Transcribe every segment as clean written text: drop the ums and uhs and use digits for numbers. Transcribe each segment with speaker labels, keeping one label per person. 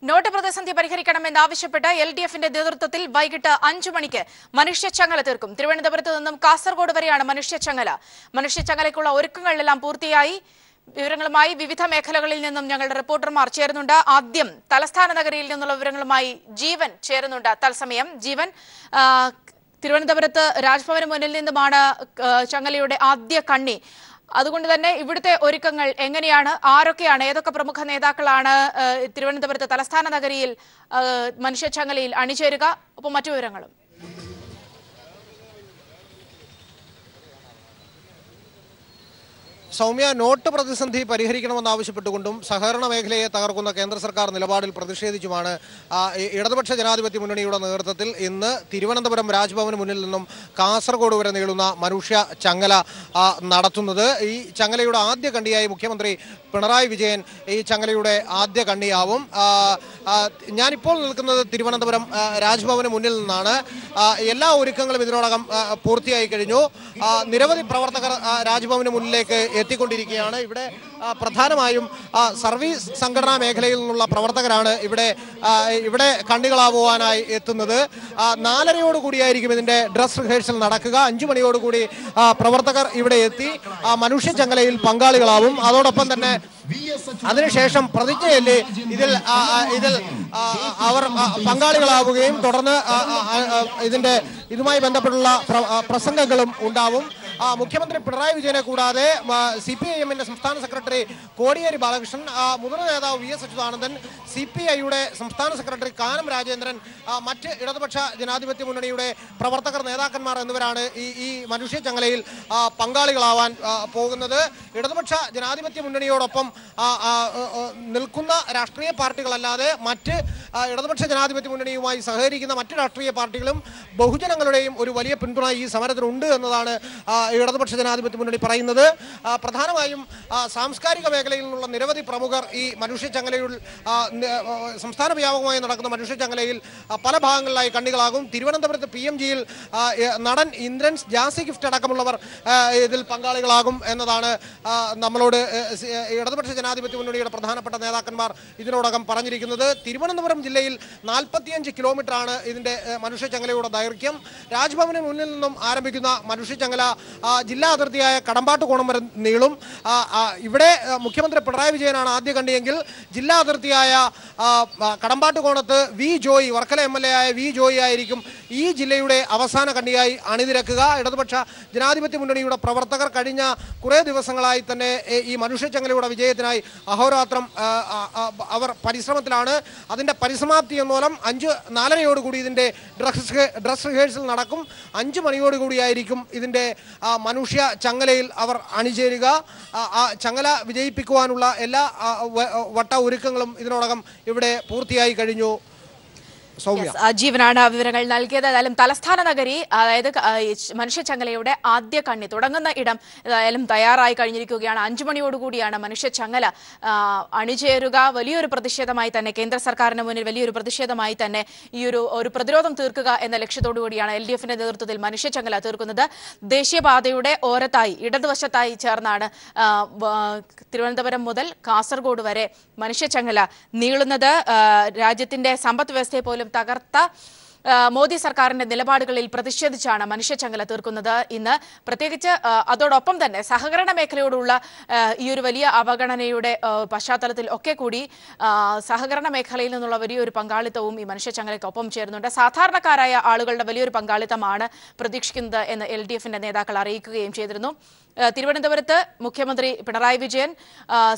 Speaker 1: Not പ്രതിസന്ധി പരിഹരിക്കണമെന്നാവശ്യപ്പെട്ട് LDFന്റെ നേതൃത്വത്തിൽ വൈകിട്ട് 5 മണിക്ക് മനുഷ്യച്ചങ്ങല തീർക്കും. തിരുവനന്തപുരത്ത് നിന്നും കാസർഗോഡ് വരെയാണ് മനുഷ്യച്ചങ്ങല. മനുഷ്യച്ചങ്ങലയ്ക്കുള്ള ഒരുക്കങ്ങളെല്ലാം പൂർത്തിയായി. വിവരങ്ങളുമായി വിവിധ മേഖലകളിൽ നിന്നും ഞങ്ങളുടെ റിപ്പോർട്ടർമാർ ചേരുന്നുണ്ട്. ആദ്യം തലസ്ഥാന നഗരിയിൽ നിന്നുള്ള വിവരങ്ങളുമായി ജീവൻ ചേരുന്നുണ്ട്. തത്സമയം ജീവൻ, തിരുവനന്തപുരത്ത് രാജ്ഭവന് മുന്നിൽ നിന്നുമാണ് ചങ്ങലയുടെ ആദ്യ കണ്ണി. അതുകൊണ്ട് തന്നെ ഇവിടുത്തെ ഒരുക്കങ്ങൾ എങ്ങനെയാണ്, ആരൊക്കെയാണ്, ഏതൊക്കെ പ്രമുഖ നേതാക്കളാണ് തിരുവനന്തപുരത്ത് തലസ്ഥാന നഗരിയിൽ മനുഷ്യച്ചങ്ങലയിൽ അണിചേരുക? ഒപ്പം മറ്റു വിവരങ്ങളും.
Speaker 2: സൗമ്യ, നോട്ട് പ്രതിസന്ധി പരിഹരിക്കണമെന്നാവശ്യപ്പെട്ടുകൊണ്ടും സഹകരണ മേഖലയെ തകർക്കുന്ന കേന്ദ്ര സർക്കാർ നിലപാടിൽ പ്രതിഷേധിച്ചുമാണ് ഇടതുപക്ഷ ജനാധിപത്യ മുന്നണിയുടെ നേതൃത്വത്തിൽ ഇന്ന് തിരുവനന്തപുരം രാജ്ഭവന് മുന്നിൽ നിന്നും കാസർഗോഡ് വരെ നീളുന്ന മനുഷ്യ ചങ്ങല നടത്തുന്നത്. ഈ ചങ്ങലയുടെ ആദ്യ കണ്ണിയായി മുഖ്യമന്ത്രി പിണറായി വിജയൻ ഈ ചങ്ങലയുടെ ആദ്യ കണ്ണിയാവും. ഞാനിപ്പോൾ നിൽക്കുന്നത് തിരുവനന്തപുരം രാജ്ഭവന് മുന്നിൽ നിന്നാണ്. എല്ലാ ഒരുക്കങ്ങളും ഇതിനോടകം പൂർത്തിയായി കഴിഞ്ഞു. നിരവധി പ്രവർത്തകർ രാജ്ഭവന് മുന്നിലേക്ക് എത്തിക്കൊണ്ടിരിക്കുകയാണ്. ഇവിടെ പ്രധാനമായും സർവീസ് സംഘടനാ മേഖലയിൽ നിന്നുള്ള പ്രവർത്തകരാണ് ഇവിടെ കണ്ണികളാവുവാനായി എത്തുന്നത്. 4:30 ഇതിന്റെ ഡ്രസ് റിഹേഴ്സൽ നടക്കുക. 5 മണിയോടുകൂടി പ്രവർത്തകർ ഇവിടെ എത്തി മനുഷ്യ ചങ്ങലയിൽ പങ്കാളികളാവും. അതോടൊപ്പം തന്നെ അതിനുശേഷം പ്രതിജ്ഞയല്ലേ ഇതിൽ അവർ പങ്കാളികളാവുകയും തുടർന്ന് ഇതുമായി ബന്ധപ്പെട്ടുള്ള പ്രസംഗങ്ങളും ഉണ്ടാവും. മുഖ്യമന്ത്രി പിണറായി വിജയനെ കൂടാതെ CPIMന്റെ സംസ്ഥാന സെക്രട്ടറി കോടിയേരി ബാലകൃഷ്ണൻ, മുതിർന്ന നേതാവ് VS അച്യുതാനന്ദൻ, CPIയുടെ സംസ്ഥാന സെക്രട്ടറി കാനം രാജേന്ദ്രൻ, മറ്റ് ഇടതുപക്ഷ ജനാധിപത്യ മുന്നണിയുടെ പ്രവർത്തകർ, നേതാക്കന്മാർ എന്നിവരാണ് ഈ മനുഷ്യ ചങ്ങലയിൽ പങ്കാളികളാവാൻ പോകുന്നത്. ഇടതുപക്ഷ ജനാധിപത്യ മുന്നണിയോടൊപ്പം നിൽക്കുന്ന രാഷ്ട്രീയ പാർട്ടികളല്ലാതെ മറ്റ് ഇടതുപക്ഷ ജനാധിപത്യ മുന്നണിയുമായി സഹകരിക്കുന്ന മറ്റ് രാഷ്ട്രീയ പാർട്ടികളും ബഹുജനങ്ങളുടെയും ഒരു വലിയ പിന്തുണ ഈ സമരത്തിനുണ്ട് എന്നതാണ് ഇടതുപക്ഷ ജനാധിപത്യ മുന്നണി പറയുന്നത്. പ്രധാനമായും സാംസ്കാരിക മേഖലയിൽ നിന്നുള്ള നിരവധി പ്രമുഖർ ഈ മനുഷ്യ ചങ്ങലയിൽ സംസ്ഥാന വ്യാപകമായി നടക്കുന്ന മനുഷ്യ ചങ്ങലയിൽ പല ഭാഗങ്ങളിലായി കണ്ണികളാകും. തിരുവനന്തപുരത്ത് PMGയിൽ നടൻ ഇന്ദ്രൻസ്, ജാസി ഗിഫ്റ്റ് അടക്കമുള്ളവർ ഇതിൽ പങ്കാളികളാകും എന്നതാണ് നമ്മളോട് ഇടതുപക്ഷ ജനാധിപത്യ മുന്നണിയുടെ പ്രധാനപ്പെട്ട നേതാക്കന്മാർ ഇതിനോടകം പറഞ്ഞിരിക്കുന്നത്. തിരുവനന്തപുരം ജില്ലയിൽ 45 കിലോമീറ്ററാണ് ഇതിന്റെ മനുഷ്യ ചങ്ങലയുടെ ദൈർഘ്യം. രാജ്ഭവന് മുന്നിൽ നിന്നും ആരംഭിക്കുന്ന മനുഷ്യ ചങ്ങല ജില്ലാ അതിർത്തിയായ കടമ്പാട്ടുകോണം വരെ നീളും. ഇവിടെ മുഖ്യമന്ത്രി പിണറായി വിജയനാണ് ആദ്യ കണ്ണിയെങ്കിൽ ജില്ലാ അതിർത്തിയായ കടമ്പാട്ടുകോണത്ത് ജോയി, വർക്കല MLA ആയ ജോയി ആയിരിക്കും ഈ ജില്ലയുടെ അവസാന കണ്ണിയായി അണിനിരക്കുക. ഇടതുപക്ഷ ജനാധിപത്യ മുന്നണിയുടെ പ്രവർത്തകർ കഴിഞ്ഞ കുറേ ദിവസങ്ങളായി തന്നെ ഈ മനുഷ്യ ചങ്ങലയുടെ വിജയത്തിനായി അഹോരാത്രം അവർ പരിശ്രമത്തിലാണ്. അതിൻ്റെ പരിസമാപ്തി എന്നോളം 4:30 ഇതിൻ്റെ ഡ്രസ് റിഹേഴ്സൽ നടക്കും. 5 മണിയോടുകൂടിയായിരിക്കും ഇതിൻ്റെ മനുഷ്യ ചങ്ങലയിൽ അവർ അണിചേരുക. ചങ്ങല വിജയിപ്പിക്കുവാനുള്ള എല്ലാ വട്ട ഒരുക്കങ്ങളും ഇതിനോടകം ഇവിടെ പൂർത്തിയായി കഴിഞ്ഞു.
Speaker 1: ജീവനാണ് വിവരങ്ങൾ നൽകിയത്. ഏതായാലും തലസ്ഥാന നഗരി, അതായത് മനുഷ്യച്ചങ്ങലയുടെ ആദ്യ കണ്ണി തുടങ്ങുന്ന ഇടം ഏതായാലും തയ്യാറായി കഴിഞ്ഞിരിക്കുകയാണ്. 5 മണിയോടുകൂടിയാണ് മനുഷ്യച്ചങ്ങല അണിചേരുക. വലിയൊരു പ്രതിഷേധമായി തന്നെ കേന്ദ്ര സർക്കാരിന് മുന്നിൽ വലിയൊരു പ്രതിഷേധമായി തന്നെ ഈ ഒരു പ്രതിരോധം തീർക്കുക എന്ന ലക്ഷ്യത്തോടു കൂടിയാണ് LDFന്റെ നേതൃത്വത്തിൽ മനുഷ്യച്ചങ്ങല തീർക്കുന്നത്. ദേശീയപാതയുടെ ഓരത്തായി ഇടതുവശത്തായി ചേർന്നാണ് തിരുവനന്തപുരം മുതൽ കാസർഗോഡ് വരെ മനുഷ്യച്ചങ്ങല നീളുന്നത്. രാജ്യത്തിന്റെ സമ്പദ് വ്യവസ്ഥയെ പോലും തകർത്ത മോദി സർക്കാരിന്റെ നിലപാടുകളിൽ പ്രതിഷേധിച്ചാണ് മനുഷ്യച്ചങ്ങല തീർക്കുന്നത് ഇന്ന്. പ്രത്യേകിച്ച് അതോടൊപ്പം തന്നെ സഹകരണ മേഖലയോടുള്ള ഈ ഒരു വലിയ അവഗണനയുടെ പശ്ചാത്തലത്തിൽ ഒക്കെ കൂടി സഹകരണ മേഖലയിൽ നിന്നുള്ള വലിയൊരു പങ്കാളിത്തവും ഈ മനുഷ്യച്ചങ്ങലയ്ക്കൊപ്പം ചേരുന്നുണ്ട്. സാധാരണക്കാരായ ആളുകളുടെ വലിയൊരു പങ്കാളിത്തമാണ് പ്രതീക്ഷിക്കുന്നത് എന്ന് LDFന്റെ നേതാക്കൾ അറിയിക്കുകയും ചെയ്തിരുന്നു. തിരുവനന്തപുരത്ത് മുഖ്യമന്ത്രി പിണറായി വിജയൻ,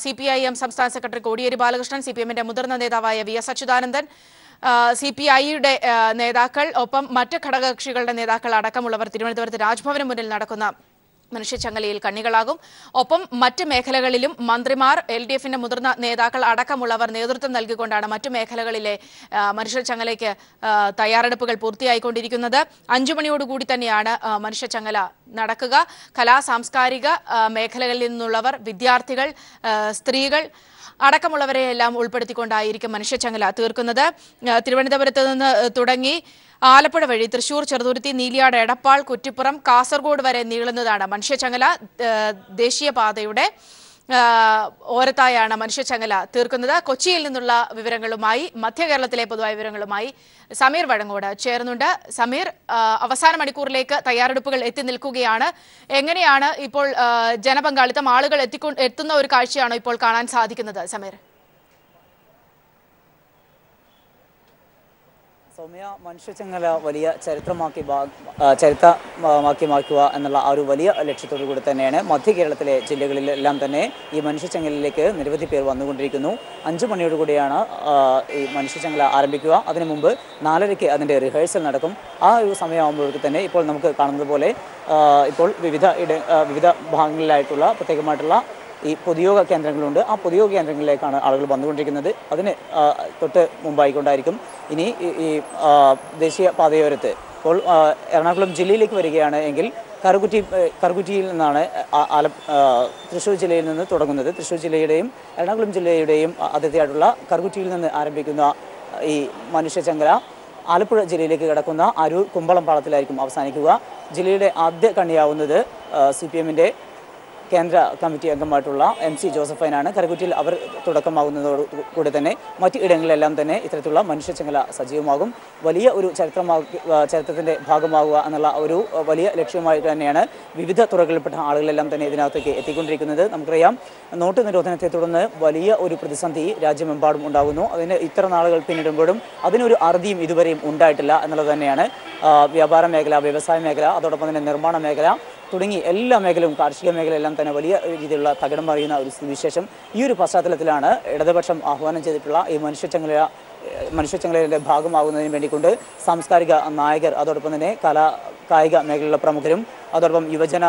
Speaker 1: CPIM സംസ്ഥാന സെക്രട്ടറി കോടിയേരി ബാലകൃഷ്ണൻ, CPMന്റെ മുതിർന്ന നേതാവായ VS അച്യുതാനന്ദൻ, CPIയുടെ നേതാക്കൾ, ഒപ്പം മറ്റ് ഘടകകക്ഷികളുടെ നേതാക്കൾ അടക്കമുള്ളവർ തിരുവനന്തപുരത്ത് രാജ്ഭവന് മുന്നിൽ നടക്കുന്ന മനുഷ്യച്ചങ്ങലയിൽ കണ്ണികളാകും. ഒപ്പം മറ്റ് മേഖലകളിലും മന്ത്രിമാർ, LDFന്റെ മുതിർന്ന നേതാക്കൾ അടക്കമുള്ളവർ നേതൃത്വം നൽകിക്കൊണ്ടാണ് മറ്റു മേഖലകളിലെ മനുഷ്യച്ചങ്ങലയ്ക്ക് തയ്യാറെടുപ്പുകൾ പൂർത്തിയായിക്കൊണ്ടിരിക്കുന്നത്. 5 മണിയോടുകൂടി തന്നെയാണ് മനുഷ്യച്ചങ്ങല നടക്കുക. സാംസ്കാരിക മേഖലകളിൽ നിന്നുള്ളവർ, വിദ്യാർത്ഥികൾ, സ്ത്രീകൾ അടക്കമുള്ളവരെയെല്ലാം ഉൾപ്പെടുത്തിക്കൊണ്ടായിരിക്കും മനുഷ്യച്ചങ്ങല തീർക്കുന്നത്. തിരുവനന്തപുരത്ത് നിന്ന് തുടങ്ങി ആലപ്പുഴ വഴി തൃശൂർ, ചെറുതുരുത്തി, നീലിയാട്, എടപ്പാൾ, കുറ്റിപ്പുറം, കാസർഗോഡ് വരെ നീളുന്നതാണ് മനുഷ്യച്ചങ്ങല. ദേശീയപാതയുടെ ഓരത്തായാണ് മനുഷ്യച്ചങ്ങല തീർക്കുന്നത്. കൊച്ചിയിൽ നിന്നുള്ള വിവരങ്ങളുമായി, മധ്യ കേരളത്തിലെ പൊതുവായ വിവരങ്ങളുമായി സമീർ വഴങ്ങോട് ചേർന്നുണ്ട്. സമീർ, അവസാന മണിക്കൂറിലേക്ക് തയ്യാറെടുപ്പുകൾ എത്തി നിൽക്കുകയാണ്. എങ്ങനെയാണ് ഇപ്പോൾ ജനപങ്കാളിത്തം, ആളുകൾ എത്തുന്ന ഒരു കാഴ്ചയാണോ ഇപ്പോൾ കാണാൻ സാധിക്കുന്നത്? സമീർ,
Speaker 3: സൗമ്യ, മനുഷ്യച്ചങ്ങല വലിയ ചരിത്രമാക്കി മാറ്റുക എന്നുള്ള ആ ഒരു വലിയ ലക്ഷ്യത്തോടു കൂടി തന്നെയാണ് മധ്യ കേരളത്തിലെ ജില്ലകളിലെല്ലാം തന്നെ ഈ മനുഷ്യച്ചങ്ങലിലേക്ക് നിരവധി പേർ വന്നുകൊണ്ടിരിക്കുന്നു. 5 മണിയോടുകൂടിയാണ് ഈ മനുഷ്യച്ചങ്ങല ആരംഭിക്കുക. അതിനു മുമ്പ് 4:30 അതിൻ്റെ റിഹേഴ്സൽ നടക്കും. ആ ഒരു സമയമാകുമ്പോഴേക്ക് തന്നെ ഇപ്പോൾ നമുക്ക് കാണുന്നത് പോലെ ഇപ്പോൾ വിവിധ ഭാഗങ്ങളിലായിട്ടുള്ള പ്രത്യേകമായിട്ടുള്ള ഈ പൊതുയോഗ കേന്ദ്രങ്ങളുണ്ട്. ആ പൊതുയോഗ കേന്ദ്രങ്ങളിലേക്കാണ് ആളുകൾ വന്നുകൊണ്ടിരിക്കുന്നത്. അതിന് തൊട്ട് മുമ്പായിക്കൊണ്ടായിരിക്കും ഇനി ഈ ദേശീയ പാതയോരത്ത് ഇപ്പോൾ എറണാകുളം ജില്ലയിലേക്ക് വരികയാണ് എങ്കിൽ കറുകുറ്റിയിൽ നിന്നാണ് തൃശ്ശൂർ ജില്ലയിൽ നിന്ന് തുടങ്ങുന്നത്. തൃശ്ശൂർ ജില്ലയുടെയും എറണാകുളം ജില്ലയുടെയും അതിർത്തിയായിട്ടുള്ള കറുകുറ്റിയിൽ നിന്ന് ആരംഭിക്കുന്ന ഈ മനുഷ്യച്ചങ്ങല ആലപ്പുഴ ജില്ലയിലേക്ക് കിടക്കുന്ന അരൂർ കുമ്പളം പാളത്തിലായിരിക്കും അവസാനിക്കുക. ജില്ലയുടെ ആദ്യ കണ്ണിയാവുന്നത് CPM-ന്റെ കേന്ദ്ര കമ്മിറ്റി അംഗമായിട്ടുള്ള MC ജോസഫൈനാണ്. കറുകുറ്റിയിൽ അവർ തുടക്കമാകുന്നതോടുകൂടി തന്നെ മറ്റ് ഇടങ്ങളിലെല്ലാം തന്നെ ഇത്തരത്തിലുള്ള മനുഷ്യച്ചങ്ങല സജീവമാകും. വലിയ ഒരു ചരിത്രത്തിൻ്റെ ഭാഗമാകുക എന്നുള്ള ഒരു വലിയ ലക്ഷ്യമായി തന്നെയാണ് വിവിധ തുറകളിൽപ്പെട്ട ആളുകളെല്ലാം തന്നെ ഇതിനകത്തേക്ക് എത്തിക്കൊണ്ടിരിക്കുന്നത്. നമുക്കറിയാം, നോട്ട് നിരോധനത്തെ തുടർന്ന് വലിയ ഒരു പ്രതിസന്ധി രാജ്യമെമ്പാടും ഉണ്ടാകുന്നു. അതിന് ഇത്ര നാളുകൾ പിന്നിടുമ്പോഴും അതിനൊരു അറുതിയും ഇതുവരെയും ഉണ്ടായിട്ടില്ല എന്നുള്ളത് തന്നെയാണ്. വ്യാപാര മേഖല, വ്യവസായ മേഖല, അതോടൊപ്പം തന്നെ നിർമ്മാണ മേഖല തുടങ്ങി എല്ലാ മേഖലയും, കാർഷിക മേഖലയെല്ലാം തന്നെ വലിയ രീതിയിലുള്ള തകിടം മറിയുന്ന ഒരു സ്ഥിതിവിശേഷം. ഈ ഒരു പശ്ചാത്തലത്തിലാണ് ഇടതുപക്ഷം ആഹ്വാനം ചെയ്തിട്ടുള്ള ഈ മനുഷ്യച്ചങ്ങലയുടെ ഭാഗമാകുന്നതിന് വേണ്ടിക്കൊണ്ട് സാംസ്കാരിക നായകർ, അതോടൊപ്പം തന്നെ കായിക മേഖലയിലുള്ള പ്രമുഖരും, അതോടൊപ്പം യുവജന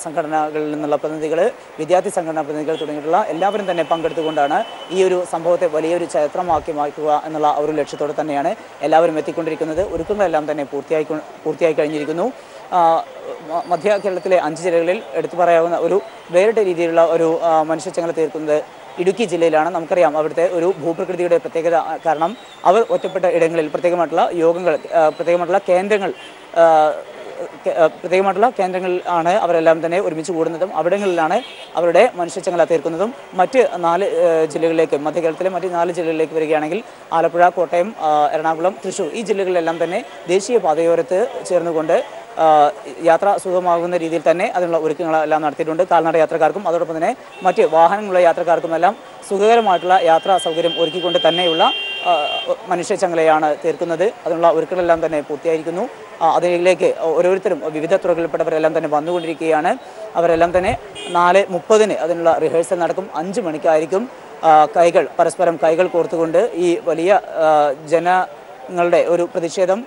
Speaker 3: സംഘടനകളിൽ നിന്നുള്ള പ്രതിനിധികൾ, വിദ്യാർത്ഥി സംഘടനാ പ്രതിനിധികൾ തുടങ്ങിയിട്ടുള്ള എല്ലാവരും തന്നെ പങ്കെടുത്തുകൊണ്ടാണ് ഈ ഒരു സംഭവത്തെ വലിയൊരു ചരിത്രമാക്കി മാറ്റുക എന്നുള്ള ഒരു ലക്ഷ്യത്തോടെ തന്നെയാണ് എല്ലാവരും എത്തിക്കൊണ്ടിരിക്കുന്നത്. ഒരുക്കങ്ങളെല്ലാം തന്നെ പൂർത്തിയായി കഴിഞ്ഞിരിക്കുന്നു. മധ്യ കേരളത്തിലെ 5 ജില്ലകളിൽ എടുത്തു പറയാവുന്ന ഒരു വേറിട്ട രീതിയിലുള്ള ഒരു മനുഷ്യച്ചങ്ങല തീർക്കുന്നത് ഇടുക്കി ജില്ലയിലാണ്. നമുക്കറിയാം, അവിടുത്തെ ഒരു ഭൂപ്രകൃതിയുടെ പ്രത്യേകത കാരണം അവർ ഒറ്റപ്പെട്ട ഇടങ്ങളിൽ പ്രത്യേകമായിട്ടുള്ള കേന്ദ്രങ്ങളിൽ ആണ് അവരെല്ലാം തന്നെ ഒരുമിച്ച് കൂടുന്നതും അവിടങ്ങളിലാണ് അവരുടെ മനുഷ്യച്ചങ്ങല തീർക്കുന്നതും. മറ്റ് 4 ജില്ലകളിലേക്ക്, മധ്യ കേരളത്തിലെ മറ്റ് 4 ജില്ലകളിലേക്ക് വരികയാണെങ്കിൽ ആലപ്പുഴ, കോട്ടയം, എറണാകുളം, തൃശ്ശൂർ ഈ ജില്ലകളിലെല്ലാം തന്നെ ദേശീയ പാതയോരത്ത് ചേർന്നുകൊണ്ട് യാത്ര സുഗമമാകുന്ന രീതിയിൽ തന്നെ അതിനുള്ള ഒരുക്കങ്ങളെല്ലാം നടത്തിയിട്ടുണ്ട്. കാൽനട യാത്രക്കാർക്കും അതോടൊപ്പം തന്നെ മറ്റ് വാഹനങ്ങളുള്ള യാത്രക്കാർക്കുമെല്ലാം സുഖകരമായിട്ടുള്ള യാത്രാ സൗകര്യം ഒരുക്കിക്കൊണ്ട് തന്നെയുള്ള മനുഷ്യച്ചങ്ങലയാണ് തീർക്കുന്നത്. അതിനുള്ള ഒരുക്കങ്ങളെല്ലാം തന്നെ പൂർത്തിയായിരിക്കുന്നു. അതിലേക്ക് ഓരോരുത്തരും വിവിധ തുറകളിൽപ്പെട്ടവരെല്ലാം തന്നെ വന്നുകൊണ്ടിരിക്കുകയാണ്. അവരെല്ലാം തന്നെ 4:30 അതിനുള്ള റിഹേഴ്സൽ നടക്കും. 5 മണിക്കായിരിക്കും പരസ്പരം കൈകൾ കോർത്തുകൊണ്ട് ഈ വലിയ ജനങ്ങളുടെ ഒരു പ്രതിഷേധം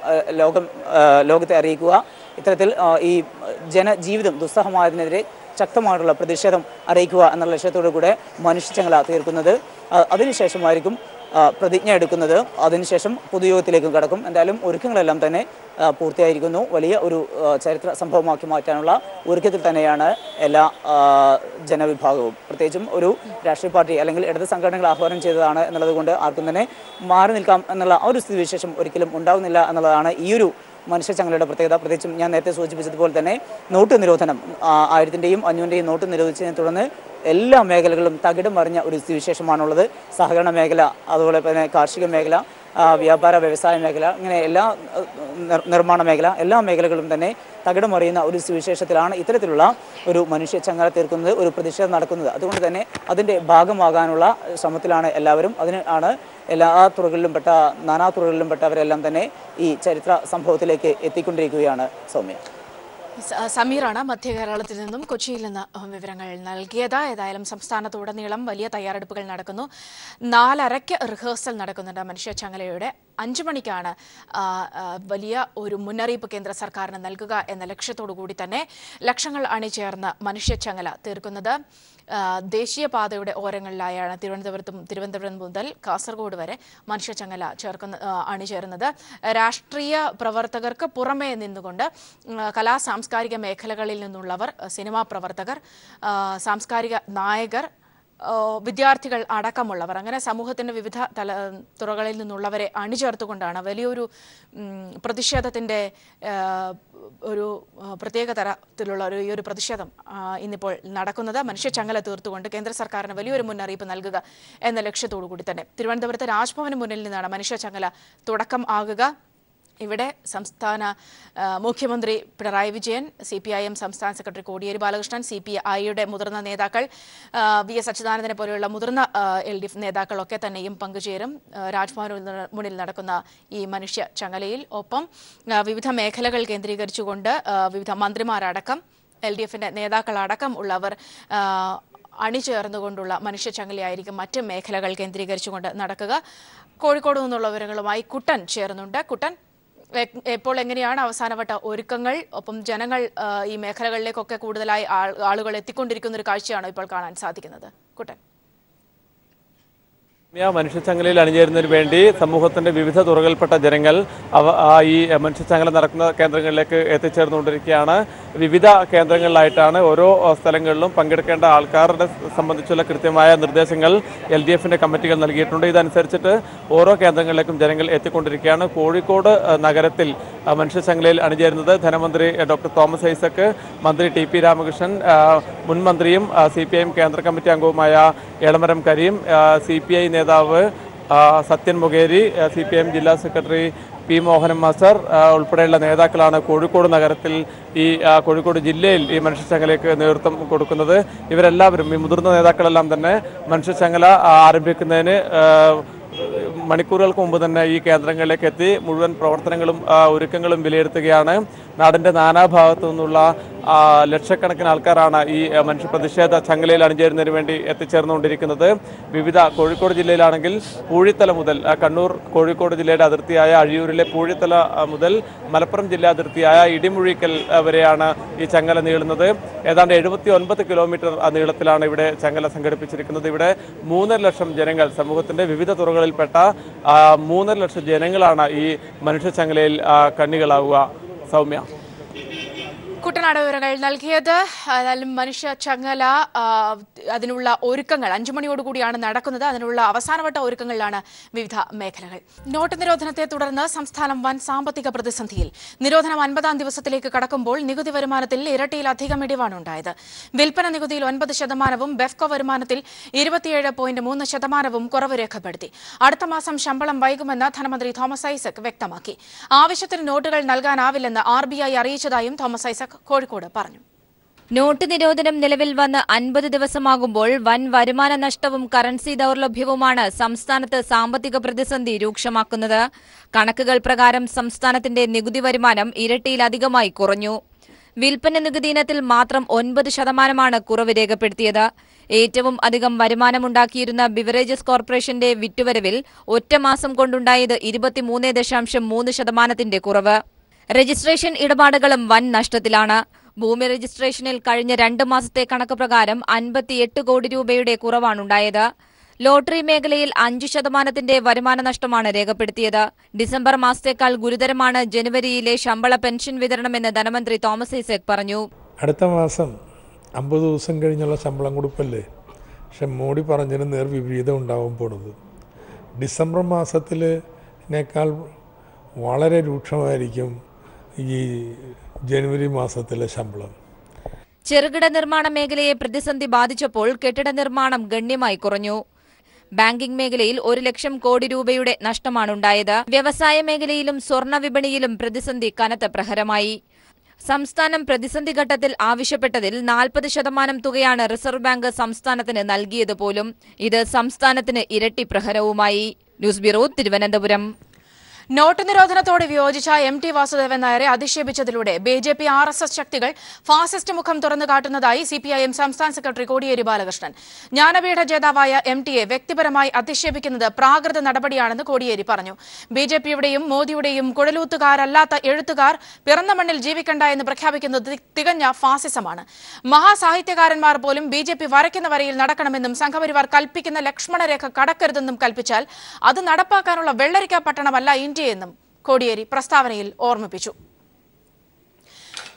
Speaker 3: ലോകത്തെ അറിയിക്കുക. ഇത്തരത്തിൽ ഈ ജനജീവിതം ദുസ്സഹമായതിനെതിരെ ശക്തമായിട്ടുള്ള പ്രതിഷേധം അറിയിക്കുക എന്നുള്ള ലക്ഷ്യത്തോടു കൂടെ മനുഷ്യച്ചങ്ങല തീർക്കുന്നത്. അതിനുശേഷമായിരിക്കും പ്രതിജ്ഞ എടുക്കുന്നത്. അതിനുശേഷം പൊതുയോഗത്തിലേക്കും കടക്കും. എന്തായാലും ഒരുക്കങ്ങളെല്ലാം തന്നെ പൂർത്തിയായിരിക്കുന്നു. വലിയ ഒരു ചരിത്ര സംഭവമാക്കി മാറ്റാനുള്ള ഒരുക്കത്തിൽ തന്നെയാണ് എല്ലാ ജനവിഭാഗവും. പ്രത്യേകിച്ചും ഒരു രാഷ്ട്രീയ പാർട്ടി അല്ലെങ്കിൽ ഇടത് സംഘടനകൾ ആഹ്വാനം ചെയ്തതാണ് എന്നുള്ളത് കൊണ്ട് ആർക്കും തന്നെ മാറി നിൽക്കാം എന്നുള്ള ഒരു സ്ഥിതിവിശേഷം ഒരിക്കലും ഉണ്ടാകുന്നില്ല എന്നുള്ളതാണ് ഈ ഒരു മനുഷ്യച്ചങ്ങലയുടെ പ്രത്യേകത. പ്രത്യേകിച്ചും ഞാൻ നേരത്തെ സൂചിപ്പിച്ചതുപോലെ തന്നെ നോട്ട് നിരോധനം 1000-ന്റെയും 500-ന്റെയും നോട്ട് നിരോധിച്ചതിനെ തുടർന്ന് എല്ലാ മേഖലകളിലും തകിടം മറിഞ്ഞ ഒരു സ്ഥിതിവിശേഷമാണുള്ളത്. സഹകരണ മേഖല, അതുപോലെ തന്നെ കാർഷിക മേഖല, വ്യാപാര വ്യവസായ മേഖല, ഇങ്ങനെ എല്ലാ നിർമ്മാണ മേഖല, എല്ലാ മേഖലകളും തന്നെ തകിടം മറിയുന്ന ഒരു സ്ഥിതിവിശേഷത്തിലാണ് ഇത്തരത്തിലുള്ള ഒരു മനുഷ്യച്ചങ്ങല തീർക്കുന്നത്, ഒരു പ്രതിഷേധം നടക്കുന്നത്. അതുകൊണ്ട് തന്നെ അതിൻ്റെ ഭാഗമാകാനുള്ള ശ്രമത്തിലാണ് എല്ലാവരും. അതിനാണ് എല്ലാ നാനാ തുറകളിലും പെട്ടവരെല്ലാം തന്നെ ഈ ചരിത്ര സംഭവത്തിലേക്ക് എത്തിക്കൊണ്ടിരിക്കുകയാണ്. സൗമ്യ,
Speaker 1: സമീറാണ് മധ്യ കേരളത്തിൽ നിന്നും കൊച്ചിയിൽ നിന്ന് വിവരങ്ങൾ നൽകിയത്. ഏതായാലും സംസ്ഥാനത്തുടനീളം വലിയ തയ്യാറെടുപ്പുകൾ നടക്കുന്നു. 4:30 റിഹേഴ്സൽ നടക്കുന്നുണ്ട് മനുഷ്യച്ചങ്ങലയുടെ. 5 മണിക്കാണ് വലിയ ഒരു മുന്നറിയിപ്പ് കേന്ദ്ര സർക്കാരിന് നൽകുക എന്ന ലക്ഷ്യത്തോടു കൂടി തന്നെ ലക്ഷങ്ങൾ അണിചേർന്ന് മനുഷ്യച്ചങ്ങല തീർക്കുന്നത്. ദേശീയപാതയുടെ ഓരങ്ങളിലായാണ് തിരുവനന്തപുരം മുതൽ കാസർഗോഡ് വരെ മനുഷ്യച്ചങ്ങല അണിചേരുന്നത്. രാഷ്ട്രീയ പ്രവർത്തകർക്ക് പുറമേ നിന്നുകൊണ്ട് സാംസ്കാരിക മേഖലകളിൽ നിന്നുള്ളവർ, സിനിമാ പ്രവർത്തകർ, സാംസ്കാരിക നായകർ, വിദ്യാർത്ഥികൾ അടക്കമുള്ളവർ അങ്ങനെ സമൂഹത്തിന്റെ വിവിധ തുറകളിൽ നിന്നുള്ളവരെ അണിചേർത്തുകൊണ്ടാണ് വലിയൊരു പ്രതിഷേധത്തിന്റെ ഒരു പ്രത്യേക തരത്തിലുള്ള ഈ ഒരു പ്രതിഷേധം ഇന്നിപ്പോൾ നടക്കുന്നത്. മനുഷ്യച്ചങ്ങല തീർത്തുകൊണ്ട് കേന്ദ്ര സർക്കാരിന് വലിയൊരു മുന്നറിയിപ്പ് നൽകുക എന്ന ലക്ഷ്യത്തോടു കൂടി തന്നെ തിരുവനന്തപുരത്ത് രാജ്ഭവന് മുന്നിൽ നിന്നാണ് മനുഷ്യച്ചങ്ങല തുടക്കം ആകുക. ഇവിടെ സംസ്ഥാന മുഖ്യമന്ത്രി പിണറായി വിജയൻ, CPIM സംസ്ഥാന സെക്രട്ടറി കോടിയേരി ബാലകൃഷ്ണൻ, CPI-യുടെ മുതിർന്ന നേതാക്കൾ, VS അച്യുതാനന്ദനെ പോലെയുള്ള മുതിർന്ന LDF നേതാക്കളൊക്കെ തന്നെയും പങ്കുചേരും രാജ്ഭവന് മുന്നിൽ നടക്കുന്ന ഈ മനുഷ്യ ചങ്ങലയിൽ. ഒപ്പം വിവിധ മേഖലകൾ കേന്ദ്രീകരിച്ചുകൊണ്ട് വിവിധ മന്ത്രിമാരടക്കം LDF-ന്റെ നേതാക്കളടക്കം ഉള്ളവർ അണിചേർന്നുകൊണ്ടുള്ള മനുഷ്യച്ചങ്ങലയായിരിക്കും മറ്റ് മേഖലകൾ കേന്ദ്രീകരിച്ചുകൊണ്ട് നടക്കുക. കോഴിക്കോട് നിന്നുള്ള വിവരങ്ങളുമായി കുട്ടൻ ചേർന്നുണ്ട്. കുട്ടൻ, ഇപ്പോൾ എങ്ങനെയാണ് അവസാനവട്ട ഒരുക്കങ്ങൾ? ഒപ്പം ജനങ്ങൾ ഈ മേഖലകളിലേക്കൊക്കെ കൂടുതലായി ആളുകൾ എത്തിക്കൊണ്ടിരിക്കുന്ന ഒരു കാഴ്ചയാണോ ഇപ്പോൾ കാണാൻ സാധിക്കുന്നത്? കുട്ടൻ.
Speaker 4: മനുഷ്യച്ചങ്ങലയിൽ അണിചേരുന്നതിന് വേണ്ടി സമൂഹത്തിന്റെ വിവിധ തുറകളിൽപ്പെട്ട ജനങ്ങൾ ഈ മനുഷ്യച്ചങ്ങല നടക്കുന്ന കേന്ദ്രങ്ങളിലേക്ക് എത്തിച്ചേർന്നുകൊണ്ടിരിക്കുകയാണ്. വിവിധ കേന്ദ്രങ്ങളിലായിട്ടാണ് ഓരോ സ്ഥലങ്ങളിലും പങ്കെടുക്കേണ്ട ആൾക്കാരുടെ സംബന്ധിച്ചുള്ള കൃത്യമായ നിർദ്ദേശങ്ങൾ LDF-ന്റെ കമ്മിറ്റികൾ നൽകിയിട്ടുണ്ട്. ഇതനുസരിച്ചിട്ട് ഓരോ കേന്ദ്രങ്ങളിലേക്കും ജനങ്ങൾ എത്തിക്കൊണ്ടിരിക്കുകയാണ്. കോഴിക്കോട് നഗരത്തിൽ മനുഷ്യച്ചങ്ങലയിൽ അണിചേരുന്നത് ധനമന്ത്രി ഡോക്ടർ തോമസ് ഐസക്, മന്ത്രി TP രാമകൃഷ്ണൻ, മുൻ മന്ത്രിയും CPIM കേന്ദ്ര കമ്മിറ്റി അംഗവുമായ എളമരം കരീം, CPI നേതാവ് സത്യൻ മുഖേരി, CPIM ജില്ലാ സെക്രട്ടറി P മോഹനൻ മാസ്റ്റർ ഉൾപ്പെടെയുള്ള നേതാക്കളാണ് കോഴിക്കോട് നഗരത്തിൽ കോഴിക്കോട് ജില്ലയിൽ ഈ മനുഷ്യച്ചങ്ങലയ്ക്ക് നേതൃത്വം കൊടുക്കുന്നത്. ഇവരെല്ലാവരും ഈ മുതിർന്ന നേതാക്കളെല്ലാം തന്നെ മനുഷ്യച്ചങ്ങല ആരംഭിക്കുന്നതിന് മണിക്കൂറുകൾക്ക് മുമ്പ് തന്നെ ഈ കേന്ദ്രങ്ങളിലേക്ക് എത്തി മുഴുവൻ പ്രവർത്തനങ്ങളും ഒരുക്കങ്ങളും വിലയിരുത്തുകയാണ്. നാടിൻ്റെ നാനാഭാഗത്തു നിന്നുള്ള ലക്ഷക്കണക്കിന് ആൾക്കാരാണ് ഈ മനുഷ്യ പ്രതിഷേധ ചങ്ങലയിൽ അണിചേരുന്നതിന് വേണ്ടി എത്തിച്ചേർന്നുകൊണ്ടിരിക്കുന്നത്. വിവിധ കോഴിക്കോട് ജില്ലയിലാണെങ്കിൽ പൂഴിത്തല മുതൽ കണ്ണൂർ കോഴിക്കോട് ജില്ലയുടെ അതിർത്തിയായ അഴിയൂരിലെ പൂഴിത്തല മുതൽ മലപ്പുറം ജില്ലാ അതിർത്തിയായ ഇടിമുഴിക്കൽ വരെയാണ് ഈ ചങ്ങല നീളുന്നത്. ഏതാണ്ട് 79 കിലോമീറ്റർ നീളത്തിലാണ് ഇവിടെ ചങ്ങല സംഘടിപ്പിച്ചിരിക്കുന്നത്. ഇവിടെ 3.5 ലക്ഷം ജനങ്ങൾ, സമൂഹത്തിന്റെ വിവിധ തുറകളിൽപ്പെട്ട 3.5 ലക്ഷം ജനങ്ങളാണ് ഈ മനുഷ്യച്ചങ്ങലയിൽ കണ്ണികളാവുക. സൗമ്യ.
Speaker 1: കുട്ടനാട് വിവരങ്ങൾ നൽകിയത്. മനുഷ്യച്ചങ്ങല അതിനുള്ള ഒരുക്കങ്ങൾ 5 മണിയോടുകൂടിയാണ് നടക്കുന്നത്. അതിനുള്ള അവസാനവട്ട ഒരുക്കങ്ങളിലാണ് വിവിധ മേഖലകൾ. നോട്ട് നിരോധനത്തെ തുടർന്ന് സംസ്ഥാനം വൻ സാമ്പത്തിക പ്രതിസന്ധിയിൽ. നിരോധനം 50-ാം ദിവസത്തിലേക്ക് കടക്കുമ്പോൾ നികുതി വരുമാനത്തിൽ ഇരട്ടിയിലധികം ഇടിവാണ് ഉണ്ടായത്. വിൽപ്പന നികുതിയിൽ 9%, ബെഫ്കോ വരുമാനത്തിൽ 27.3% കുറവ് രേഖപ്പെടുത്തി. അടുത്ത മാസം ശമ്പളം വൈകുമെന്ന് ധനമന്ത്രി തോമസ് ഐസക് വ്യക്തമാക്കി. ആവശ്യത്തിന് നോട്ടുകൾ നൽകാനാവില്ലെന്ന് RBI അറിയിച്ചതായും തോമസ് ഐസക് കോഴിക്കോട് പറഞ്ഞു.
Speaker 5: നോട്ട് നിരോധനം നിലവിൽ വന്ന് 50 ദിവസമാകുമ്പോൾ വൻ വരുമാന നഷ്ടവും കറൻസി ദൌർലഭ്യവുമാണ് സംസ്ഥാനത്ത് സാമ്പത്തിക പ്രതിസന്ധി രൂക്ഷമാക്കുന്നത്. കണക്കുകൾ പ്രകാരം സംസ്ഥാനത്തിന്റെ നികുതി വരുമാനം ഇരട്ടിയിലധികമായി കുറഞ്ഞു. വിൽപ്പന നികുതി ഇനത്തിൽ മാത്രം 9% കുറവ് രേഖപ്പെടുത്തിയത്. ഏറ്റവും അധികം വരുമാനമുണ്ടാക്കിയിരുന്ന ബിവറേജസ് കോർപ്പറേഷന്റെ വിറ്റുവരവിൽ ഒറ്റ മാസം കൊണ്ടുണ്ടായത് 23.3% കുറവ്. രജിസ്ട്രേഷൻ ഇടപാടുകളും വൻ നഷ്ടത്തിലാണ്. ഭൂമി രജിസ്ട്രേഷനിൽ കഴിഞ്ഞ 2 മാസത്തെ കണക്ക് പ്രകാരം 58 കോടി രൂപയുടെ കുറവാണുണ്ടായത്. ലോട്ടറി മേഖലയിൽ 5% വരുമാന നഷ്ടമാണ് രേഖപ്പെടുത്തിയത്. ഡിസംബർ മാസത്തേക്കാൾ ഗുരുതരമാണ് ജനുവരിയിലെ ശമ്പള പെൻഷൻ വിതരണമെന്ന് ധനമന്ത്രി തോമസ് ഐസക് പറഞ്ഞു.
Speaker 6: അടുത്ത മാസം 50 ദിവസം കഴിഞ്ഞുള്ള ശമ്പളം കൊടുപ്പല്ലേ, പക്ഷെ മോഡി പറഞ്ഞതിന് നേർവിപരീതം ഉണ്ടാവാൻ പോണത്. ഡിസംബർ മാസത്തിനേക്കാൾ വളരെ രൂക്ഷമായിരിക്കും ഈ ജനുവരി മാസത്തിലെ ശമ്പളം.
Speaker 5: ചെറുകിട നിർമ്മാണ മേഖലയെ പ്രതിസന്ധി ബാധിച്ചപ്പോൾ കെട്ടിട നിർമ്മാണം ഗണ്യമായി കുറഞ്ഞു. ബാങ്കിംഗ് മേഖലയിൽ 1 ലക്ഷം കോടി രൂപയുടെ നഷ്ടമാണുണ്ടായത്. വ്യവസായ മേഖലയിലും സ്വർണ്ണ വിപണിയിലും പ്രതിസന്ധി കനത്ത പ്രഹരമായി. സംസ്ഥാനം പ്രതിസന്ധി ഘട്ടത്തിൽ ആവശ്യപ്പെട്ടതിൽ 40% തുകയാണ് റിസർവ് ബാങ്ക് സംസ്ഥാനത്തിന് നൽകിയത് പോലും. ഇത് സംസ്ഥാനത്തിന് ഇരട്ടി പ്രഹരവുമായി. News bureau, Thiruvananthapuram.
Speaker 1: നോട്ട് നിരോധനത്തോട് വിയോജിച്ച MT വാസുദേവൻ നായരെ അധിക്ഷേപിച്ചതിലൂടെ BJP RSS ശക്തികൾ ഫാസിസ്റ്റ് മുഖം തുറന്നു കാട്ടുന്നതായി CPIM സംസ്ഥാന സെക്രട്ടറി കോടിയേരി ബാലകൃഷ്ണൻ. ജ്ഞാനപീഠ ജേതാവായ MTയെ വ്യക്തിപരമായി അധിക്ഷേപിക്കുന്നത് പ്രാകൃത നടപടിയാണെന്ന് കോടിയേരി പറഞ്ഞു. BJPയുടെയും മോദിയുടെയും കുഴലൂത്തുകാരല്ലാത്ത എഴുത്തുകാർ പിറന്ന മണ്ണിൽ ജീവിക്കണ്ട എന്ന് പ്രഖ്യാപിക്കുന്നത് തികഞ്ഞ ഫാസിസമാണ്. മഹാസാഹിത്യകാരന്മാർ പോലും BJP വരയ്ക്കുന്ന വരയിൽ നടക്കണമെന്നും സംഘപരിവാർ കൽപ്പിക്കുന്ന ലക്ഷ്മണരേഖ കടക്കരുതെന്നും കൽപ്പിച്ചാൽ അത് നടപ്പാക്കാനുള്ള വെള്ളരിക്ക പട്ടണമല്ല ഇന്ത്യയെന്നും കോടിയേരി പ്രസ്താവനയിൽ ഓർമ്മിപ്പിച്ചു.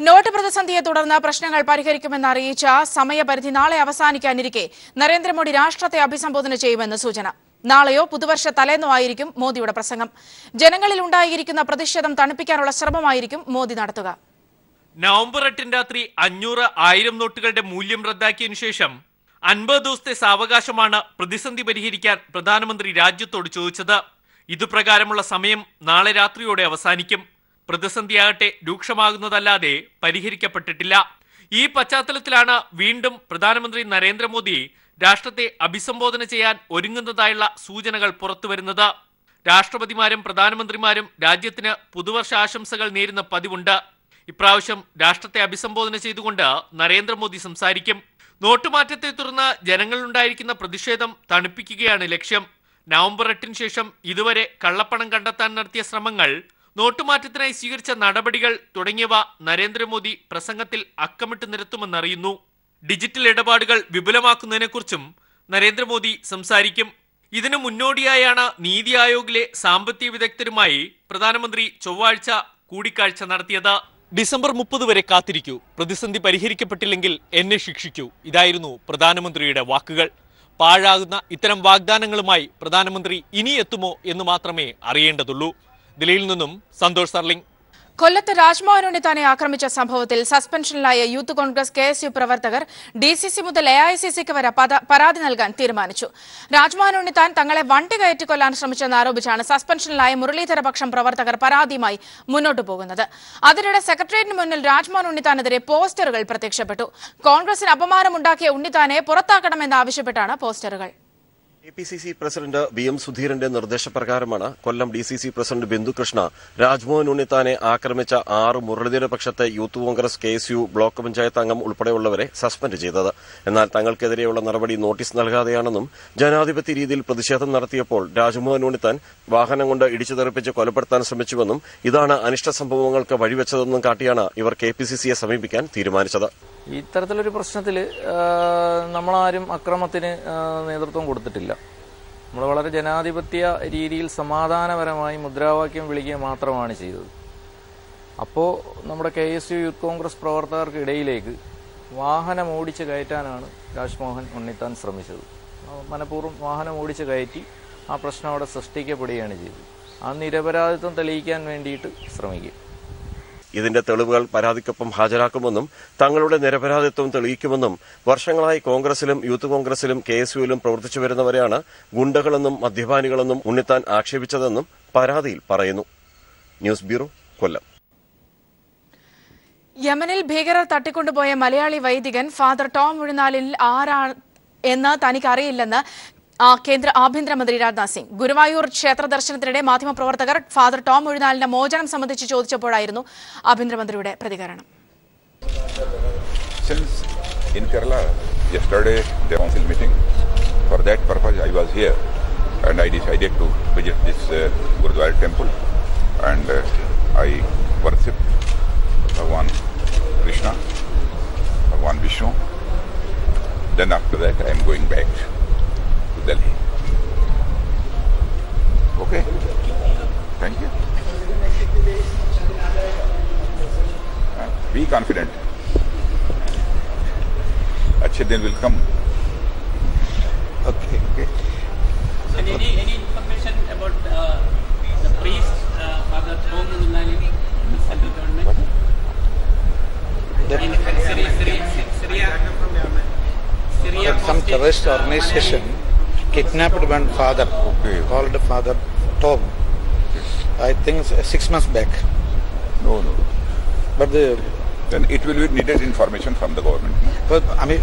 Speaker 1: നോട്ട് പ്രതിസന്ധിയെ തുടർന്ന് പ്രശ്നങ്ങൾ പരിഹരിക്കുമെന്ന് അറിയിച്ച സമയപരിധി നാളെ അവസാനിക്കാനിരിക്കെ നരേന്ദ്രമോദി രാഷ്ട്രത്തെ അഭിസംബോധന ചെയ്യുമെന്ന് സൂചന. നാളെയോ പുതുവർഷ തലേന്നോ ആയിരിക്കും മോദിയുടെ പ്രസംഗം. ജനങ്ങളിൽ ഉണ്ടായിരിക്കുന്ന പ്രതിഷേധം തണുപ്പിക്കാനുള്ള ശ്രമമായിരിക്കും മോദി നടത്തുക.
Speaker 7: നവംബർ 8 രാത്രി 500,000 നോട്ടുകളുടെ മൂല്യം റദ്ദാക്കിയതിനു ശേഷം 50 ദിവസത്തെ സാവകാശമാണ് പ്രതിസന്ധി പരിഹരിക്കാൻ പ്രധാനമന്ത്രി രാജ്യത്തോട് ചോദിച്ചത്. ഇതുപ്രകാരമുള്ള സമയം നാളെ രാത്രിയോടെ അവസാനിക്കും. പ്രതിസന്ധിയാകട്ടെ രൂക്ഷമാകുന്നതല്ലാതെ പരിഹരിക്കപ്പെട്ടിട്ടില്ല. ഈ പശ്ചാത്തലത്തിലാണ് വീണ്ടും പ്രധാനമന്ത്രി നരേന്ദ്രമോദി രാഷ്ട്രത്തെ അഭിസംബോധന ചെയ്യാൻ ഒരുങ്ങുന്നതായുള്ള സൂചനകൾ പുറത്തുവരുന്നത്. രാഷ്ട്രപതിമാരും പ്രധാനമന്ത്രിമാരും രാജ്യത്തിന് പുതുവർഷ ആശംസകൾ നേരുന്ന പതിവുണ്ട്. ഇപ്രാവശ്യം രാഷ്ട്രത്തെ അഭിസംബോധന ചെയ്തുകൊണ്ട് നരേന്ദ്രമോദി സംസാരിക്കും. നോട്ടുമാറ്റത്തെ തുടർന്ന് ജനങ്ങളിലുണ്ടായിരിക്കുന്ന പ്രതിഷേധം തണുപ്പിക്കുകയാണ് ലക്ഷ്യം. നവംബർ 8 ശേഷം ഇതുവരെ കള്ളപ്പണം കണ്ടെത്താൻ നടത്തിയ ശ്രമങ്ങൾ, നോട്ടുമാറ്റത്തിനായി സ്വീകരിച്ച നടപടികൾ തുടങ്ങിയവ നരേന്ദ്രമോദി പ്രസംഗത്തിൽ അക്കമിട്ട് നിരത്തുമെന്നറിയുന്നു. ഡിജിറ്റൽ ഇടപാടുകൾ വിപുലമാക്കുന്നതിനെക്കുറിച്ചും നരേന്ദ്രമോദി സംസാരിക്കും. ഇതിനു മുന്നോടിയായാണ് നീതി ആയോഗിലെ സാമ്പത്തിക വിദഗ്ധരുമായി പ്രധാനമന്ത്രി ചൊവ്വാഴ്ച കൂടിക്കാഴ്ച നടത്തിയത്. ഡിസംബർ 30 വരെ കാത്തിരിക്കൂ, പ്രതിസന്ധി പരിഹരിക്കപ്പെട്ടില്ലെങ്കിൽ എന്നെ ശിക്ഷിക്കൂ. ഇതായിരുന്നു പ്രധാനമന്ത്രിയുടെ വാക്കുകൾ. പാഴാകുന്ന ഇത്തരം വാഗ്ദാനങ്ങളുമായി പ്രധാനമന്ത്രി ഇനി എത്തുമോ എന്ന് മാത്രമേ അറിയേണ്ടതുള്ളൂ. ദില്ലിയിൽ നിന്നും സന്തോഷ് സർലിംഗ്.
Speaker 1: കൊല്ലത്ത് രാജ്മോഹൻ ഉണ്ണിത്താനെ ആക്രമിച്ച സംഭവത്തിൽ സസ്പെൻഷനിലായ യൂത്ത് കോൺഗ്രസ് KSU പ്രവർത്തകർ DCC മുതൽ AICCക്ക് വരെ പരാതി നൽകാൻ തീരുമാനിച്ചു. രാജ്മോഹൻ ഉണ്ണിത്താൻ തങ്ങളെ വണ്ടി കയറ്റി കൊല്ലാൻ ശ്രമിച്ചെന്ന് ആരോപിച്ചാണ് സസ്പെൻഷനിലായ മുരളീധരപക്ഷം പ്രവർത്തകർ പരാതിയുമായി മുന്നോട്ടു പോകുന്നത്. അതിനിടെ സെക്രട്ടേറിയറ്റിന് മുന്നിൽ രാജ്മോഹൻ ഉണ്ണിത്താനെതിരെ പോസ്റ്ററുകൾ പ്രത്യക്ഷപ്പെട്ടു. കോൺഗ്രസിന് അപമാനമുണ്ടാക്കിയ ഉണ്ണിത്താനെ പുറത്താക്കണമെന്നാവശ്യപ്പെട്ടാണ് പോസ്റ്ററുകൾ.
Speaker 8: APCC പ്രസിഡന്റ് VM സുധീരന്റെ നിർദ്ദേശപ്രകാരമാണ് കൊല്ലം DCC പ്രസിഡന്റ് ബിന്ദുകൃഷ്ണ രാജ്മോഹൻ ഉണ്ണിത്താനെ ആക്രമിച്ച 6 മുരളീധരപക്ഷത്തെ youth Congress KSU block panchayat അംഗം ഉൾപ്പെടെയുള്ളവരെ സസ്പെൻഡ് ചെയ്തത്. എന്നാൽ തങ്ങൾക്കെതിരെയുള്ള നടപടി നോട്ടീസ് നൽകാതെയാണെന്നും ജനാധിപത്യ രീതിയിൽ പ്രതിഷേധം നടത്തിയപ്പോൾ രാജ്മോഹൻ ഉണ്ണിത്താൻ വാഹനം കൊണ്ട് ഇടിച്ചു തെറിപ്പിച്ച് കൊലപ്പെടുത്താൻ ശ്രമിച്ചുവെന്നും ഇതാണ് അനിഷ്ട സംഭവങ്ങൾക്ക് വഴിവെച്ചതെന്നും കാട്ടിയാണ് ഇവർ KPCCയെ സമീപിക്കാൻ തീരുമാനിച്ചത്.
Speaker 9: ഇത്തരത്തിലൊരു പ്രശ്നത്തിൽ നമ്മളാരും അക്രമത്തിന് നേതൃത്വം കൊടുത്തിട്ടില്ല. നമ്മൾ വളരെ ജനാധിപത്യ രീതിയിൽ സമാധാനപരമായി മുദ്രാവാക്യം വിളിക്കുക മാത്രമാണ് ചെയ്തത്. അപ്പോൾ നമ്മുടെ KSU യൂത്ത് കോൺഗ്രസ് പ്രവർത്തകർക്കിടയിലേക്ക് വാഹനം ഓടിച്ച് കയറ്റാനാണ് രാജ്മോഹൻ ഉണ്ണിത്താൻ ശ്രമിച്ചത്. മനഃപൂർവ്വം വാഹനം ഓടിച്ച് കയറ്റി ആ പ്രശ്നം അവിടെ സൃഷ്ടിക്കപ്പെടുകയാണ് ചെയ്തത്. ആ നിരപരാധിത്വം തെളിയിക്കാൻ വേണ്ടിയിട്ട് ശ്രമിക്കുക.
Speaker 8: ഇതിന്റെ തെളിവുകൾ പരാതിക്കൊപ്പം ഹാജരാക്കുമെന്നും തങ്ങളുടെ നിരപരാധിത്വം തെളിയിക്കുമെന്നും വർഷങ്ങളായി കോൺഗ്രസിലും യൂത്ത് കോൺഗ്രസിലും KSUവിലും പ്രവർത്തിച്ചു വരുന്നവരെയാണ് ഗുണ്ടകളെന്നും മദ്യപാനികളെന്നും ഉണ്ണിത്താൻ ആക്ഷേപിച്ചതെന്നും പരാതിയിൽ പറയുന്നു. ന്യൂസ് ബ്യൂറോ, കൊല്ലം.
Speaker 1: യമനിൽ ഭീകരർ തട്ടിക്കൊണ്ടുപോയ മലയാളി വൈദികൻ ഫാദർ ടോം ഉഴുന്നാലിൽ ആരാണ് എന്ന് തനിക്കറിയില്ലെന്ന് കേന്ദ്ര ആഭ്യന്തരമന്ത്രി രാജ്നാഥ് സിംഗ്. ഗുരുവായൂർ ക്ഷേത്ര ദർശനത്തിനിടെ മാധ്യമപ്രവർത്തകർ ഫാദർ ടോം ഉഴുന്നാലിന്റെ മോചനം സംബന്ധിച്ച് ചോദിച്ചപ്പോഴായിരുന്നു ആഭ്യന്തരമന്ത്രിയുടെ പ്രതികരണം.
Speaker 10: In Kerala, yesterday the council meeting. For that purpose, I was here, and I decided to visit this Gurudwara temple, and I worship Bhagwan Krishna, Bhagwan Vishnu. Then after that, I am going back to Delhi. Okay. Thank you. Be confident. Achhe din will come. Okay. Okay.
Speaker 11: So any information about the priest, Father Tom Unnali, the central government? Syria
Speaker 12: some terrorist organization kidnapped one father called Father Tom. I think 6 months back.
Speaker 10: No.
Speaker 12: But
Speaker 10: then it will be needed information from the government.
Speaker 12: But I mean,